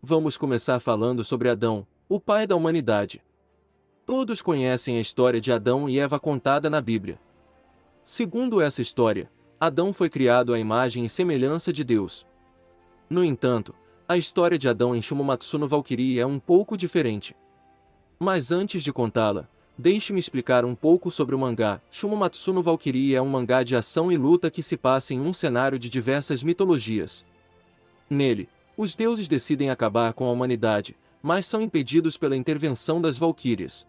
Vamos começar falando sobre Adão, o pai da humanidade. Todos conhecem a história de Adão e Eva contada na Bíblia. Segundo essa história, Adão foi criado à imagem e semelhança de Deus. No entanto, a história de Adão em Shumamatsu no Valkyrie é um pouco diferente. Mas antes de contá-la, deixe-me explicar um pouco sobre o mangá. Shumamatsu no Valkyrie é um mangá de ação e luta que se passa em um cenário de diversas mitologias. Nele, os deuses decidem acabar com a humanidade, mas são impedidos pela intervenção das Valquírias.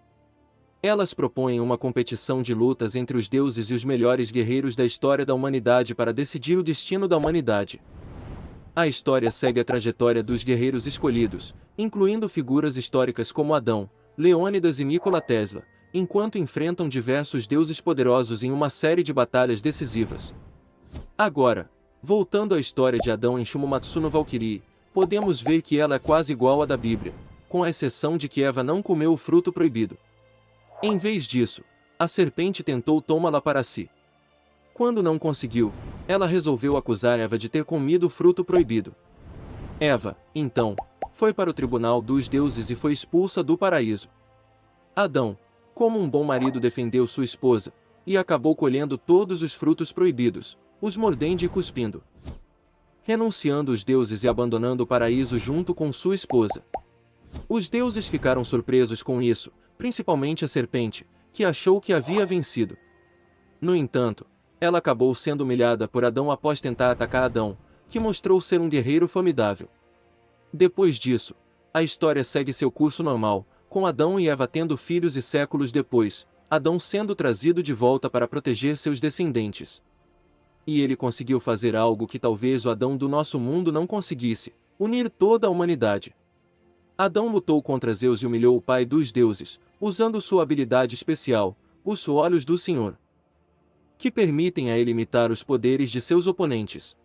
Elas propõem uma competição de lutas entre os deuses e os melhores guerreiros da história da humanidade para decidir o destino da humanidade. A história segue a trajetória dos guerreiros escolhidos, incluindo figuras históricas como Adão, Leônidas e Nikola Tesla, enquanto enfrentam diversos deuses poderosos em uma série de batalhas decisivas. Agora, voltando à história de Adão em Shumamatsu no Valkyrie, podemos ver que ela é quase igual à da Bíblia, com a exceção de que Eva não comeu o fruto proibido. Em vez disso, a serpente tentou tomá-la para si. Quando não conseguiu, ela resolveu acusar Eva de ter comido o fruto proibido. Eva, então, foi para o tribunal dos deuses e foi expulsa do paraíso. Adão, como um bom marido, defendeu sua esposa, e acabou colhendo todos os frutos proibidos, os mordendo e cuspindo. Renunciando os deuses e abandonando o paraíso junto com sua esposa. Os deuses ficaram surpresos com isso, principalmente a serpente, que achou que havia vencido. No entanto, ela acabou sendo humilhada por Adão após tentar atacar Adão, que mostrou ser um guerreiro formidável. Depois disso, a história segue seu curso normal, com Adão e Eva tendo filhos e séculos depois, Adão sendo trazido de volta para proteger seus descendentes. E ele conseguiu fazer algo que talvez o Adão do nosso mundo não conseguisse: unir toda a humanidade. Adão lutou contra Zeus e humilhou o pai dos deuses, usando sua habilidade especial, os olhos do Senhor, que permitem a ele imitar os poderes de seus oponentes.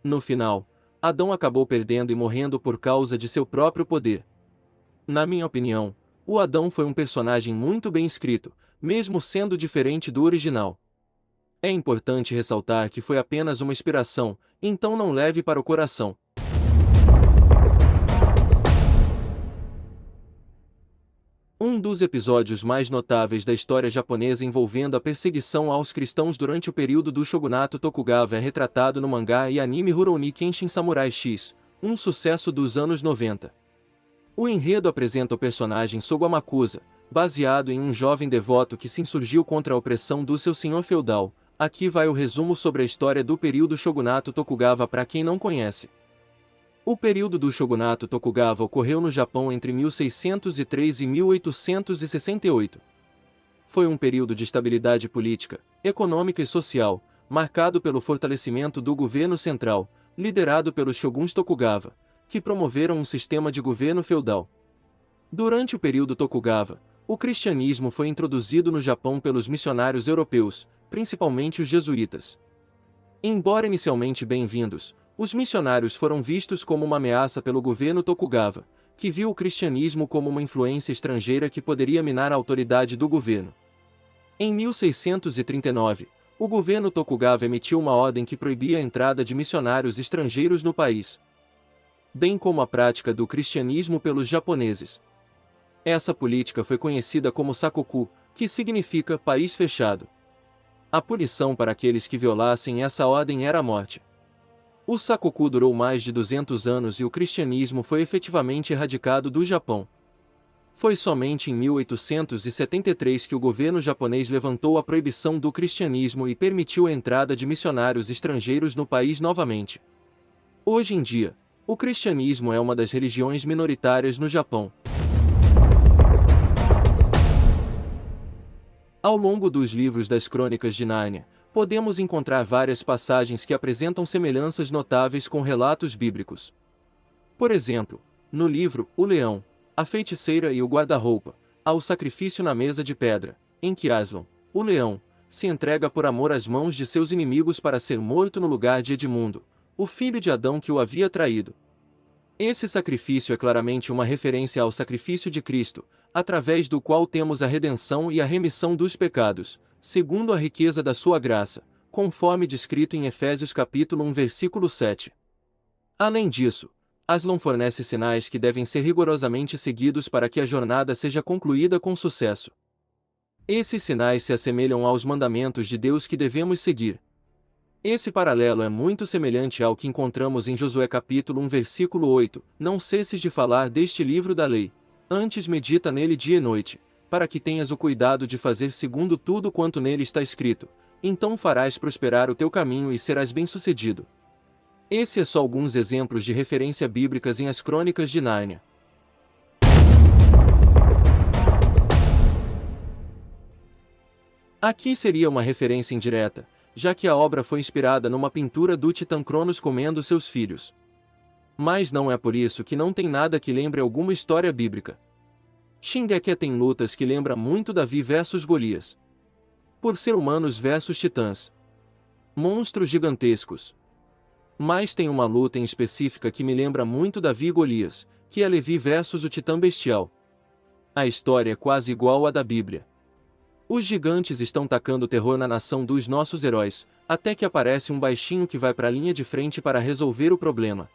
No final, Adão acabou perdendo e morrendo por causa de seu próprio poder. Na minha opinião, o Adão foi um personagem muito bem escrito, mesmo sendo diferente do original. É importante ressaltar que foi apenas uma inspiração, então não leve para o coração. Um dos episódios mais notáveis da história japonesa envolvendo a perseguição aos cristãos durante o período do shogunato Tokugawa é retratado no mangá e anime Rurouni Kenshin Samurai X, um sucesso dos anos 90. O enredo apresenta o personagem Sogamakusa, baseado em um jovem devoto que se insurgiu contra a opressão do seu senhor feudal. Aqui vai o resumo sobre a história do período shogunato Tokugawa para quem não conhece. O período do shogunato Tokugawa ocorreu no Japão entre 1603 e 1868. Foi um período de estabilidade política, econômica e social, marcado pelo fortalecimento do governo central, liderado pelos shoguns Tokugawa, que promoveram um sistema de governo feudal. Durante o período Tokugawa, o cristianismo foi introduzido no Japão pelos missionários europeus, principalmente os jesuítas. Embora inicialmente bem-vindos, os missionários foram vistos como uma ameaça pelo governo Tokugawa, que viu o cristianismo como uma influência estrangeira que poderia minar a autoridade do governo. Em 1639, o governo Tokugawa emitiu uma ordem que proibia a entrada de missionários estrangeiros no país, bem como a prática do cristianismo pelos japoneses. Essa política foi conhecida como Sakoku, que significa país fechado. A punição para aqueles que violassem essa ordem era a morte. O Sakoku durou mais de 200 anos e o cristianismo foi efetivamente erradicado do Japão. Foi somente em 1873 que o governo japonês levantou a proibição do cristianismo e permitiu a entrada de missionários estrangeiros no país novamente. Hoje em dia, o cristianismo é uma das religiões minoritárias no Japão. Ao longo dos livros das Crônicas de Nárnia, podemos encontrar várias passagens que apresentam semelhanças notáveis com relatos bíblicos. Por exemplo, no livro O Leão, a Feiticeira e o Guarda-Roupa, há o sacrifício na mesa de pedra, em que Aslan, o leão, se entrega por amor às mãos de seus inimigos para ser morto no lugar de Edmundo, o filho de Adão que o havia traído. Esse sacrifício é claramente uma referência ao sacrifício de Cristo, através do qual temos a redenção e a remissão dos pecados, segundo a riqueza da sua graça, conforme descrito em Efésios capítulo 1 versículo 7. Além disso, Aslan fornece sinais que devem ser rigorosamente seguidos para que a jornada seja concluída com sucesso. Esses sinais se assemelham aos mandamentos de Deus que devemos seguir. Esse paralelo é muito semelhante ao que encontramos em Josué capítulo 1 versículo 8, não cesses de falar deste livro da lei, antes medita nele dia e noite, para que tenhas o cuidado de fazer segundo tudo quanto nele está escrito, então farás prosperar o teu caminho e serás bem-sucedido. Esse é só alguns exemplos de referência bíblicas em As Crônicas de Nárnia. Aqui seria uma referência indireta, já que a obra foi inspirada numa pintura do Titã Cronos comendo seus filhos. Mas não é por isso que não tem nada que lembre alguma história bíblica. Shingeki tem lutas que lembram muito Davi versus Golias. Por ser humanos versus titãs. Monstros gigantescos. Mas tem uma luta em específica que me lembra muito Davi e Golias, que é Levi versus o Titã Bestial. A história é quase igual à da Bíblia. Os gigantes estão tacando terror na nação dos nossos heróis, até que aparece um baixinho que vai para a linha de frente para resolver o problema.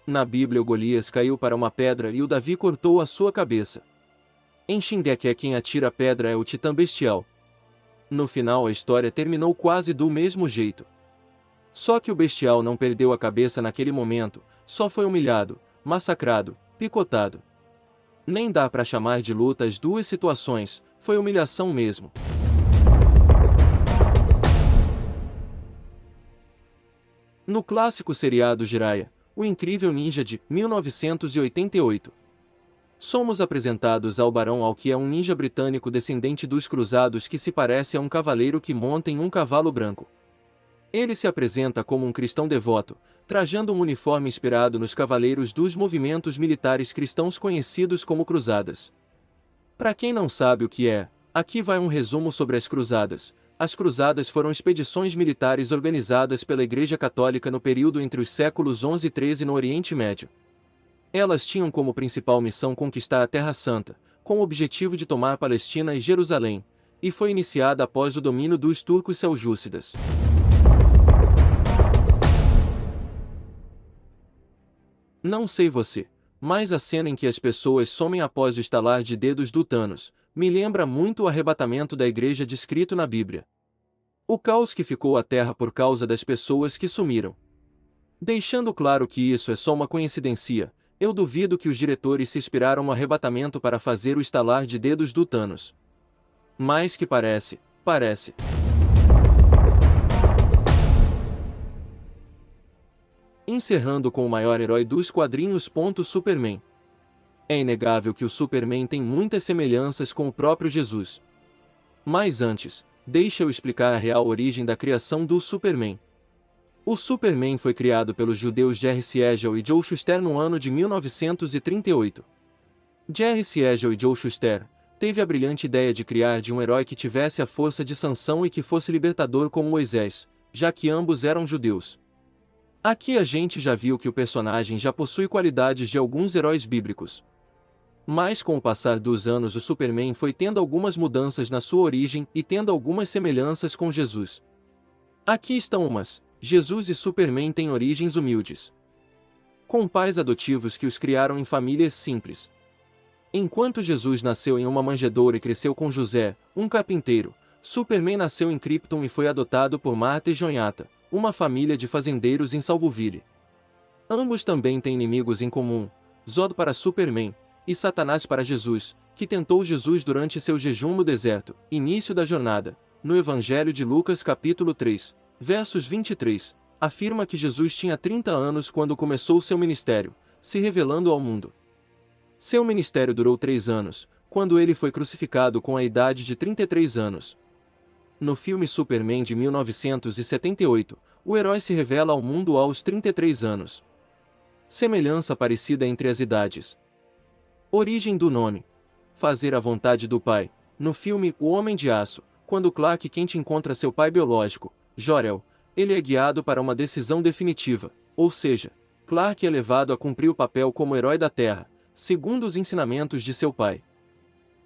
Na Bíblia o Golias caiu para uma pedra e o Davi cortou a sua cabeça. Em Shingeki quem atira a pedra é o Titã Bestial. No final a história terminou quase do mesmo jeito. Só que o Bestial não perdeu a cabeça naquele momento, só foi humilhado, massacrado, picotado. Nem dá para chamar de luta as duas situações, foi humilhação mesmo. No clássico seriado Jiraiya, o incrível ninja de 1988. Somos apresentados ao Barão Al, que é um ninja britânico descendente dos cruzados que se parece a um cavaleiro que monta em um cavalo branco. Ele se apresenta como um cristão devoto, trajando um uniforme inspirado nos cavaleiros dos movimentos militares cristãos conhecidos como cruzadas. Para quem não sabe o que é, aqui vai um resumo sobre as cruzadas. As cruzadas foram expedições militares organizadas pela Igreja Católica no período entre os séculos 11 e 13 no Oriente Médio. Elas tinham como principal missão conquistar a Terra Santa, com o objetivo de tomar Palestina e Jerusalém, e foi iniciada após o domínio dos turcos seljúcidas. Não sei você, mas a cena em que as pessoas somem após o estalar de dedos do Thanos, me lembra muito o arrebatamento da igreja descrito na Bíblia. O caos que ficou à terra por causa das pessoas que sumiram. Deixando claro que isso é só uma coincidência, eu duvido que os diretores se inspiraram no arrebatamento para fazer o estalar de dedos do Thanos. Mas que parece. Encerrando com o maior herói dos quadrinhos. Superman. É inegável que o Superman tem muitas semelhanças com o próprio Jesus. Mas antes, deixa eu explicar a real origem da criação do Superman. O Superman foi criado pelos judeus Jerry Siegel e Joe Shuster no ano de 1938. Jerry Siegel e Joe Shuster teve a brilhante ideia de criar de um herói que tivesse a força de Sansão e que fosse libertador como Moisés, já que ambos eram judeus. Aqui a gente já viu que o personagem já possui qualidades de alguns heróis bíblicos. Mas com o passar dos anos o Superman foi tendo algumas mudanças na sua origem e tendo algumas semelhanças com Jesus. Aqui estão umas. Jesus e Superman têm origens humildes, com pais adotivos que os criaram em famílias simples. Enquanto Jesus nasceu em uma manjedoura e cresceu com José, um carpinteiro, Superman nasceu em Krypton e foi adotado por Marta e Jonathan, uma família de fazendeiros em Salvoville. Ambos também têm inimigos em comum, Zod para Superman, e Satanás para Jesus, que tentou Jesus durante seu jejum no deserto, início da jornada. No Evangelho de Lucas capítulo 3, versos 23, afirma que Jesus tinha 30 anos quando começou seu ministério, se revelando ao mundo. Seu ministério durou 3 anos, quando ele foi crucificado com a idade de 33 anos. No filme Superman de 1978, o herói se revela ao mundo aos 33 anos. Semelhança parecida entre as idades. Origem do nome. Fazer a vontade do pai. No filme O Homem de Aço, quando Clark Kent encontra seu pai biológico, Jor-El, ele é guiado para uma decisão definitiva, ou seja, Clark é levado a cumprir o papel como herói da Terra, segundo os ensinamentos de seu pai.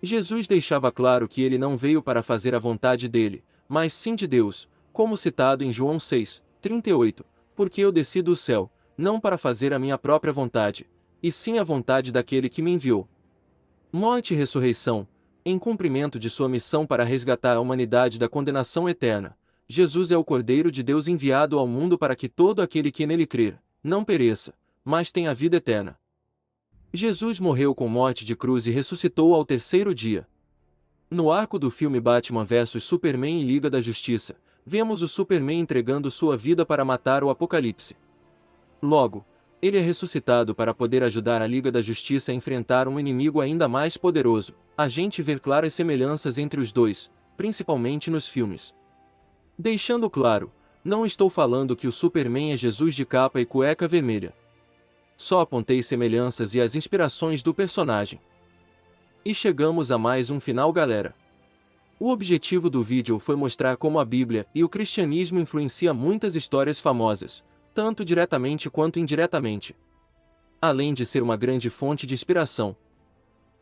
Jesus deixava claro que ele não veio para fazer a vontade dele, mas sim de Deus, como citado em João 6, 38, porque eu desci do céu, não para fazer a minha própria vontade, e sim a vontade daquele que me enviou. Morte e ressurreição, em cumprimento de sua missão para resgatar a humanidade da condenação eterna, Jesus é o Cordeiro de Deus enviado ao mundo para que todo aquele que nele crer, não pereça, mas tenha vida eterna. Jesus morreu com morte de cruz e ressuscitou ao terceiro dia. No arco do filme Batman vs Superman e Liga da Justiça, vemos o Superman entregando sua vida para matar o Apocalipse. Logo, ele é ressuscitado para poder ajudar a Liga da Justiça a enfrentar um inimigo ainda mais poderoso. A gente vê claras semelhanças entre os dois, principalmente nos filmes. Deixando claro, não estou falando que o Superman é Jesus de capa e cueca vermelha. Só apontei semelhanças e as inspirações do personagem. E chegamos a mais um final, galera. O objetivo do vídeo foi mostrar como a Bíblia e o cristianismo influenciam muitas histórias famosas, tanto diretamente quanto indiretamente. Além de ser uma grande fonte de inspiração.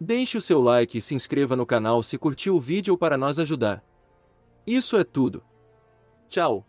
Deixe o seu like e se inscreva no canal se curtiu o vídeo para nos ajudar. Isso é tudo. Tchau!